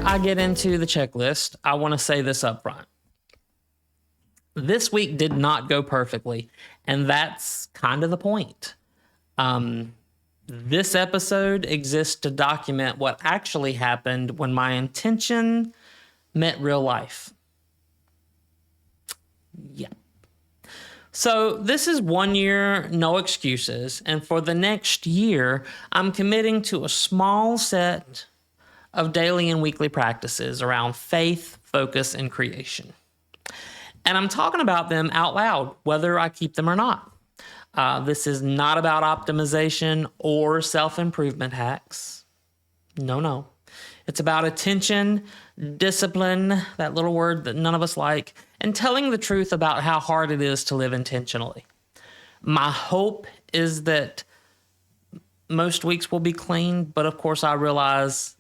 I get into the checklist, I want to say this up front. This week did not go perfectly, and that's kind of the point. This episode exists to document what actually happened when my intention met real life. Yeah. So this is 1 year, no excuses. And for the next year, I'm committing to a small set of daily and weekly practices around faith, focus, and creation. And I'm talking about them out loud, whether I keep them or not. This is not about optimization or self-improvement hacks. No. It's about attention, discipline, that little word that none of us like, and telling the truth about how hard it is to live intentionally. My hope is that most weeks will be clean, but of course I realize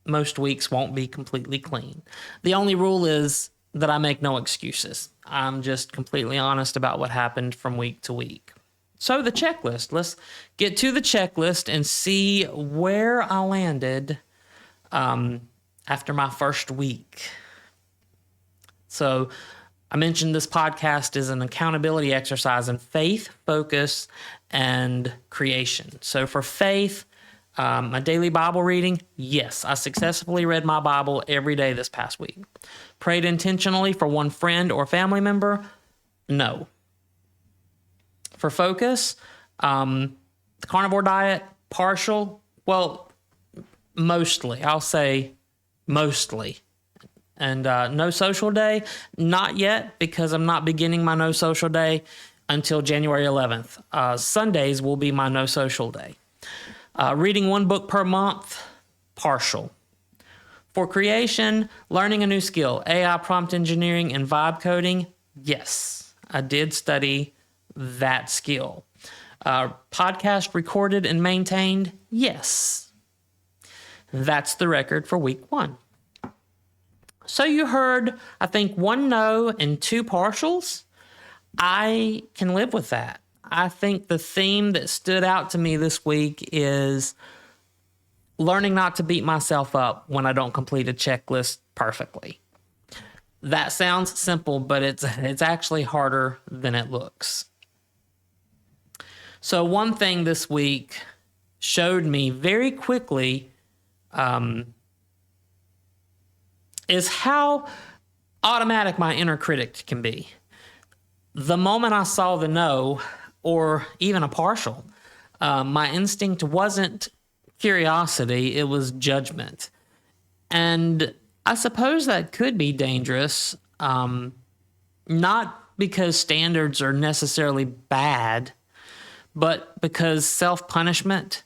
most weeks won't be completely clean. The only rule is that I make no excuses. I'm just completely honest about what happened from week to week. So the checklist, let's get to the checklist and see where I landed after my first week. So I mentioned this podcast is an accountability exercise in faith, focus, and creation. So for faith, my daily Bible reading, yes, I successfully read my Bible every day this past week. Prayed intentionally for one friend or family member, no. For focus, the carnivore diet, partial, well, mostly. I'll say mostly. And no social day, not yet, because I'm not beginning my no social day until January 11th. Sundays will be my no social day. Reading one book per month, partial. For creation, learning a new skill, AI prompt engineering and vibe coding, yes, I did study that skill. Podcast recorded and maintained, yes. That's the record for week 1. So you heard, I think, 1 no and 2 partials. I can live with that. I think the theme that stood out to me this week is learning not to beat myself up when I don't complete a checklist perfectly. That sounds simple, but it's actually harder than it looks. So one thing this week showed me very quickly is how automatic my inner critic can be. The moment I saw the no, or even a partial, my instinct wasn't curiosity, it was judgment. And I suppose that could be dangerous, not because standards are necessarily bad, but because self-punishment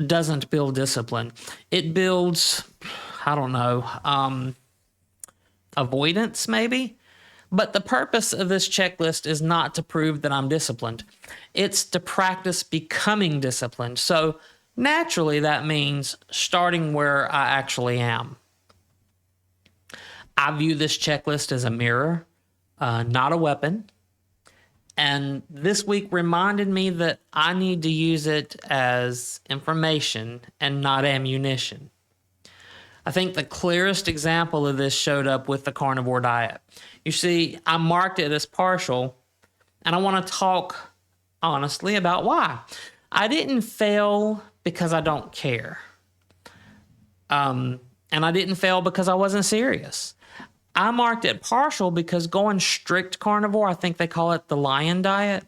doesn't build discipline. It builds, avoidance maybe. But the purpose of this checklist is not to prove that I'm disciplined. It's to practice becoming disciplined. So naturally, that means starting where I actually am. I view this checklist as a mirror, not a weapon. And this week reminded me that I need to use it as information and not ammunition. I think the clearest example of this showed up with the carnivore diet. You see, I marked it as partial, and I want to talk honestly about why. I didn't fail because I don't care. And I didn't fail because I wasn't serious. I marked it partial because going strict carnivore, I think they call it the lion diet,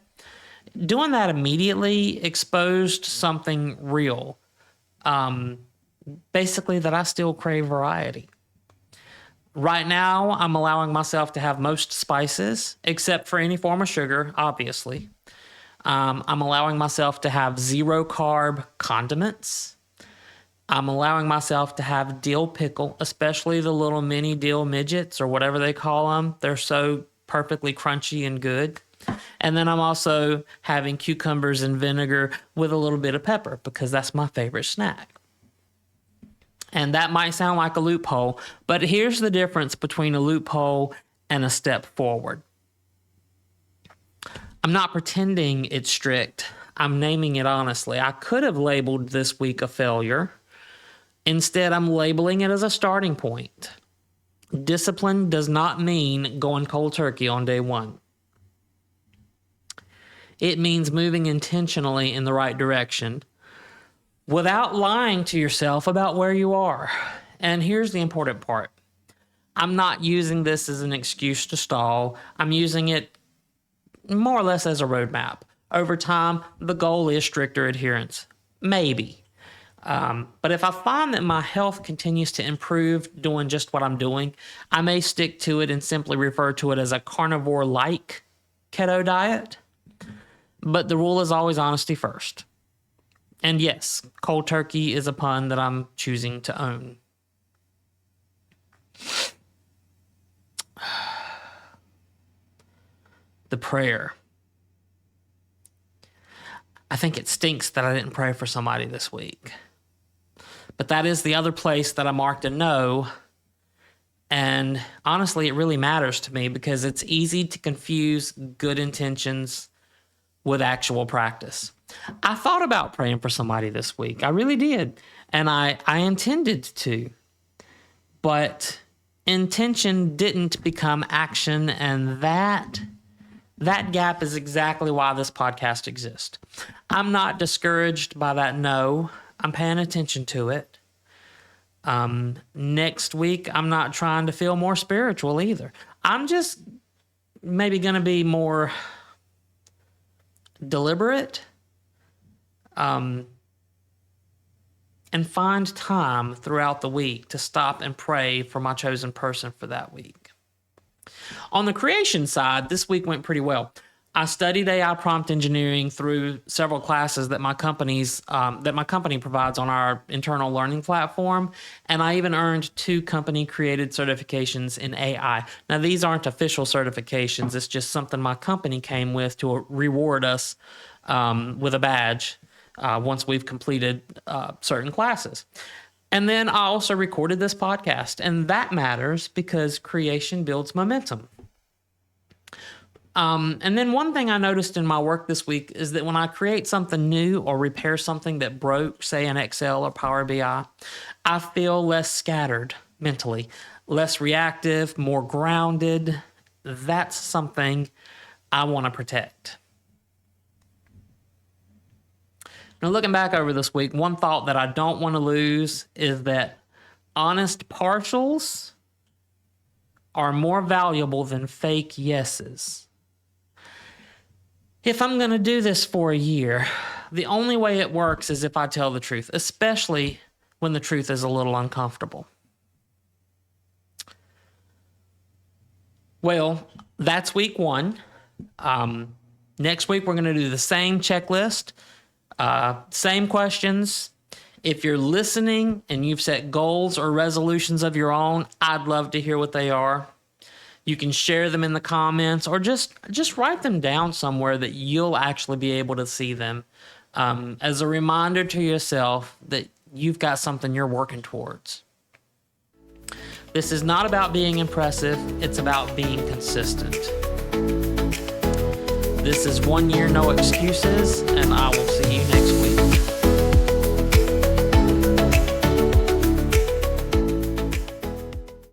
doing that immediately exposed something real. Basically that I still crave variety. Right now, I'm allowing myself to have most spices, except for any form of sugar, obviously. I'm allowing myself to have 0 carb condiments. I'm allowing myself to have dill pickle, especially the little mini dill midgets or whatever they call them. They're so perfectly crunchy and good. And then I'm also having cucumbers and vinegar with a little bit of pepper because that's my favorite snack. And that might sound like a loophole, but here's the difference between a loophole and a step forward. I'm not pretending it's strict. I'm naming it honestly. I could have labeled this week a failure. Instead, I'm labeling it as a starting point. Discipline does not mean going cold turkey on day one. It means moving intentionally in the right direction without lying to yourself about where you are. And here's the important part. I'm not using this as an excuse to stall. I'm using it more or less as a roadmap. Over time, the goal is stricter adherence. Maybe. But if I find that my health continues to improve doing just what I'm doing, I may stick to it and simply refer to it as a carnivore-like keto diet. But the rule is always honesty first. And yes, cold turkey is a pun that I'm choosing to own. The prayer. I think it stinks that I didn't pray for somebody this week. But that is the other place that I marked a no. And honestly, it really matters to me because it's easy to confuse good intentions with actual practice. I thought about praying for somebody this week. I really did. And I intended to. But intention didn't become action, and that gap is exactly why this podcast exists. I'm not discouraged by that no. I'm paying attention to it. Next week, I'm not trying to feel more spiritual either. I'm just maybe going to be more deliberate and find time throughout the week to stop and pray for my chosen person for that week. On the creation side, this week went pretty well. I studied AI prompt engineering through several classes that my company provides on our internal learning platform, and I even earned 2 company-created certifications in AI. Now, these aren't official certifications. It's just something my company came with to reward us with a badge once we've completed certain classes. And then I also recorded this podcast, and that matters because creation builds momentum. And then one thing I noticed in my work this week is that when I create something new or repair something that broke, say in Excel or Power BI, I feel less scattered mentally, less reactive, more grounded. That's something I want to protect. Now, looking back over this week, one thought that I don't want to lose is that honest partials are more valuable than fake yeses. If I'm going to do this for a year, the only way it works is if I tell the truth, especially when the truth is a little uncomfortable. Well, that's week 1. Next week, we're going to do the same checklist, same questions. If you're listening and you've set goals or resolutions of your own, I'd love to hear what they are. You can share them in the comments or just write them down somewhere that you'll actually be able to see them as a reminder to yourself that you've got something you're working towards. This is not about being impressive. It's about being consistent. This is 1 year, no excuses, and I will